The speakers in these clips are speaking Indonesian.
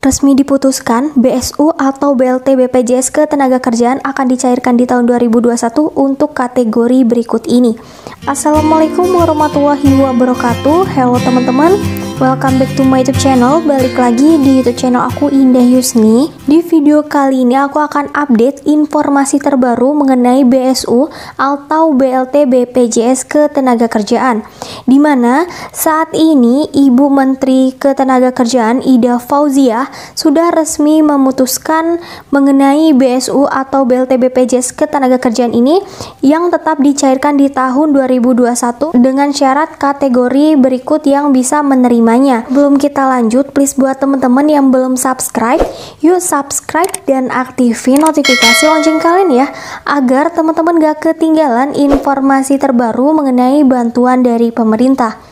Resmi diputuskan, BSU atau BLT BPJS Ketenagakerjaan akan dicairkan di tahun 2021 untuk kategori berikut ini. Assalamualaikum warahmatullahi wabarakatuh. Halo teman-teman, welcome back to my YouTube channel. Balik lagi di YouTube channel aku, Indah Yusni. Di video kali ini aku akan update informasi terbaru mengenai BSU atau BLT BPJS Ketenagakerjaan, di mana saat ini Ibu Menteri Ketenagakerjaan Ida Fauziah sudah resmi memutuskan mengenai BSU atau BLT BPJS Ketenagakerjaan ini yang tetap dicairkan di tahun 2021 dengan syarat kategori berikut yang bisa menerimanya. Belum kita lanjut, please buat teman-teman yang belum subscribe, yuk subscribe dan aktifin notifikasi lonceng kalian ya, agar teman-teman gak ketinggalan informasi terbaru mengenai bantuan dari pemerintah.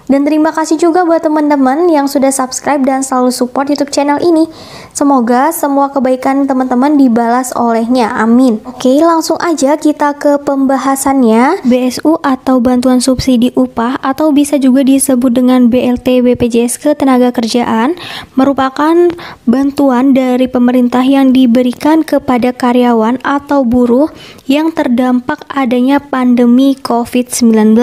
Dan terima kasih juga buat teman-teman yang sudah subscribe dan selalu support YouTube channel ini. Semoga semua kebaikan teman-teman dibalas olehnya. Amin. Oke, langsung aja kita ke pembahasannya. BSU atau bantuan subsidi upah atau bisa juga disebut dengan BLT BPJS Ketenagakerjaan merupakan bantuan dari pemerintah yang diberikan kepada karyawan atau buruh yang terdampak adanya pandemi COVID-19,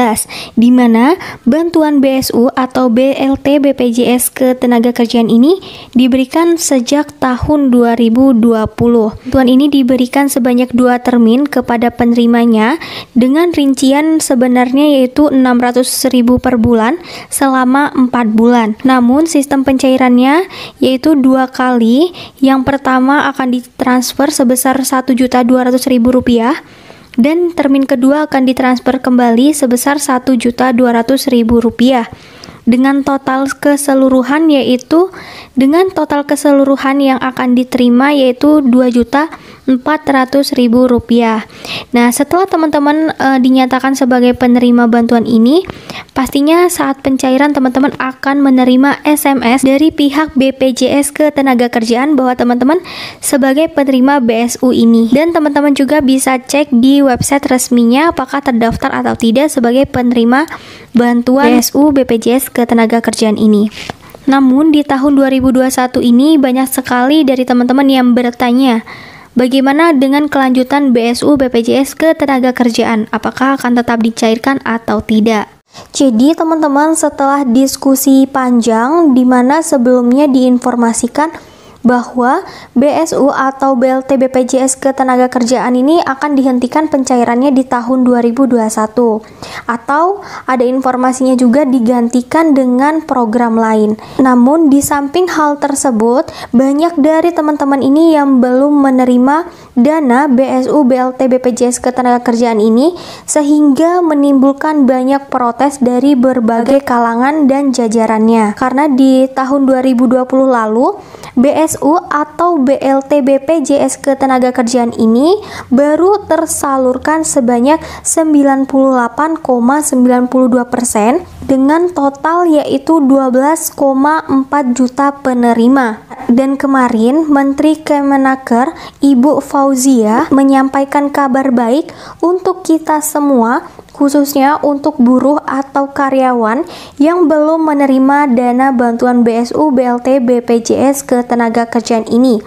di mana bantuan BSU atau BLT BPJS Ketenagakerjaan ini diberikan sejak tahun 2020. Bantuan ini diberikan sebanyak 2 termin kepada penerimanya dengan rincian sebenarnya yaitu 600.000 per bulan selama 4 bulan. Namun sistem pencairannya yaitu 2 kali. Yang pertama akan ditransfer sebesar Rp1.200.000 dan termin kedua akan ditransfer kembali sebesar Rp1.200.000 dengan total keseluruhan yang akan diterima yaitu Rp2.400.000. Nah, setelah teman-teman dinyatakan sebagai penerima bantuan ini, pastinya saat pencairan teman-teman akan menerima SMS dari pihak BPJS Ketenagakerjaan bahwa teman-teman sebagai penerima BSU ini, dan teman-teman juga bisa cek di website resminya apakah terdaftar atau tidak sebagai penerima bantuan BSU BPJS Ketenagakerjaan ini. Namun di tahun 2021 ini banyak sekali dari teman-teman yang bertanya, bagaimana dengan kelanjutan BSU BPJS Ketenagakerjaan? Apakah akan tetap dicairkan atau tidak? Jadi teman-teman, setelah diskusi panjang di mana sebelumnya diinformasikan bahwa BSU atau BLT BPJS Ketenagakerjaan ini akan dihentikan pencairannya di tahun 2021, atau ada informasinya juga digantikan dengan program lain. Namun di samping hal tersebut, banyak dari teman-teman ini yang belum menerima dana BSU BLT BPJS Ketenagakerjaan ini, sehingga menimbulkan banyak protes dari berbagai kalangan dan jajarannya. Karena di tahun 2020 lalu BSU atau BLT BPJS Ketenagakerjaan ini baru tersalurkan sebanyak 98,92% dengan total yaitu 12,4 juta penerima. Dan kemarin Menteri Kemenaker Ibu Fauziah menyampaikan kabar baik untuk kita semua, khususnya untuk buruh atau karyawan yang belum menerima dana bantuan BSU BLT BPJS Ketenagakerjaan ini,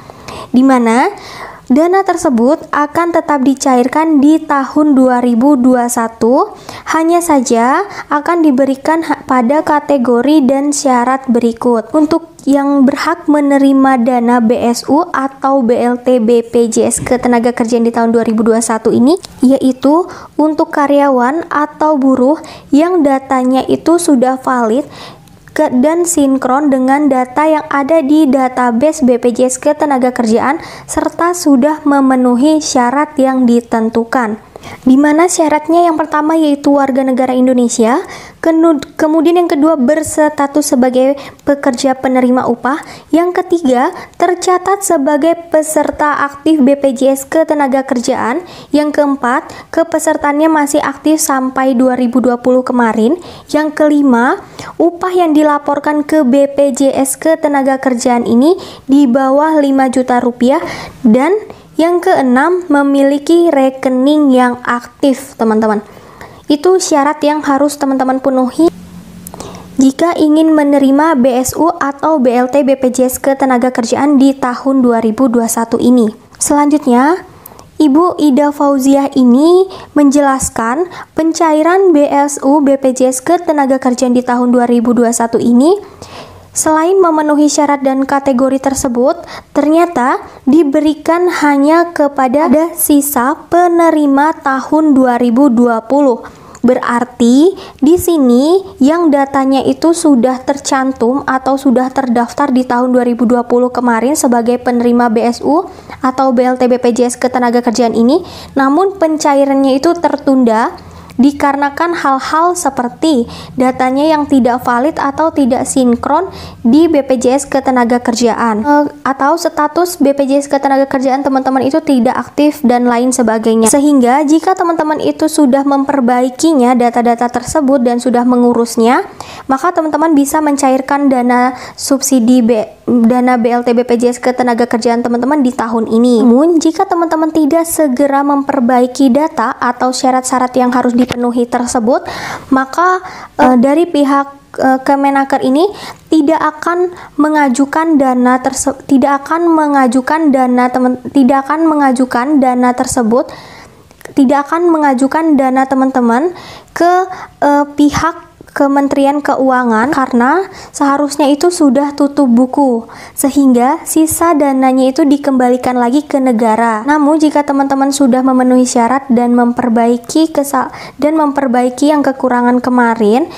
di mana dana tersebut akan tetap dicairkan di tahun 2021, hanya saja akan diberikan pada kategori dan syarat berikut. Untuk yang berhak menerima dana BSU atau BLT BPJS Ketenagakerjaan di tahun 2021 ini, yaitu untuk karyawan atau buruh yang datanya itu sudah valid dan sinkron dengan data yang ada di database BPJS Ketenagakerjaan serta sudah memenuhi syarat yang ditentukan. Di mana syaratnya yang pertama yaitu warga negara Indonesia, kemudian yang kedua berstatus sebagai pekerja penerima upah, yang ketiga tercatat sebagai peserta aktif BPJS Ketenagakerjaan, yang keempat kepesertaannya masih aktif sampai 2020 kemarin, yang kelima upah yang dilaporkan ke BPJS Ketenagakerjaan ini di bawah Rp5 juta, dan yang keenam memiliki rekening yang aktif, teman-teman. Itu syarat yang harus teman-teman penuhi. jika ingin menerima BSU atau BLT BPJS Ketenagakerjaan di tahun 2021 ini. Selanjutnya, Ibu Ida Fauziah ini menjelaskan pencairan BSU BPJS Ketenagakerjaan di tahun 2021 ini selain memenuhi syarat dan kategori tersebut, ternyata diberikan hanya kepada sisa penerima tahun 2020. Berarti di sini yang datanya itu sudah tercantum atau sudah terdaftar di tahun 2020 kemarin sebagai penerima BSU atau BLT BPJS Ketenagakerjaan ini, namun pencairannya itu tertunda dikarenakan hal-hal seperti datanya yang tidak valid atau tidak sinkron di BPJS Ketenagakerjaan atau status BPJS Ketenagakerjaan teman-teman itu tidak aktif dan lain sebagainya. Sehingga jika teman-teman itu sudah memperbaikinya data-data tersebut dan sudah mengurusnya, maka teman-teman bisa mencairkan dana subsidi dana BLT BPJS Ketenagakerjaan teman-teman di tahun ini. Namun jika teman-teman tidak segera memperbaiki data atau syarat-syarat yang harus dipenuhi tersebut, maka dari pihak Kemenaker ini tidak akan mengajukan dana teman-teman ke pihak Kementerian Keuangan karena seharusnya itu sudah tutup buku sehingga sisa dananya itu dikembalikan lagi ke negara. Namun jika teman-teman sudah memenuhi syarat dan memperbaiki yang kekurangan kemarin,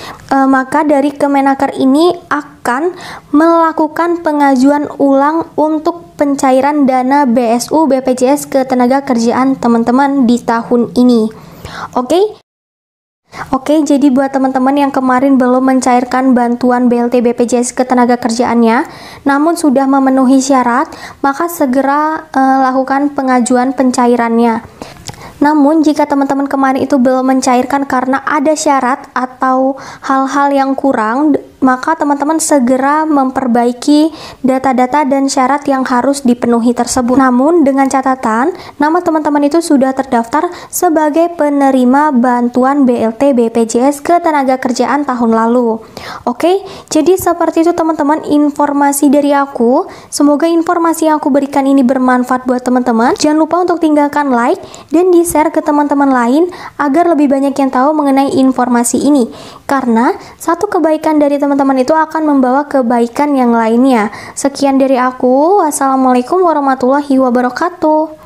maka dari Kemenaker ini akan melakukan pengajuan ulang untuk pencairan dana BSU BPJS Ketenagakerjaan teman-teman di tahun ini. Oke, jadi buat teman-teman yang kemarin belum mencairkan bantuan BLT BPJS Ketenagakerjaannya, namun sudah memenuhi syarat, maka segera lakukan pengajuan pencairannya. Namun jika teman-teman kemarin itu belum mencairkan karena ada syarat atau hal-hal yang kurang, maka teman-teman segera memperbaiki data-data dan syarat yang harus dipenuhi tersebut. Namun dengan catatan, nama teman-teman itu sudah terdaftar sebagai penerima bantuan BLT BPJS Ketenagakerjaan tahun lalu. Oke, jadi seperti itu teman-teman informasi dari aku. Semoga informasi yang aku berikan ini bermanfaat buat teman-teman. Jangan lupa untuk tinggalkan like dan di-share ke teman-teman lain agar lebih banyak yang tahu mengenai informasi ini. Karena satu kebaikan dari teman-teman itu akan membawa kebaikan yang lainnya. Sekian dari aku. Wassalamualaikum warahmatullahi wabarakatuh.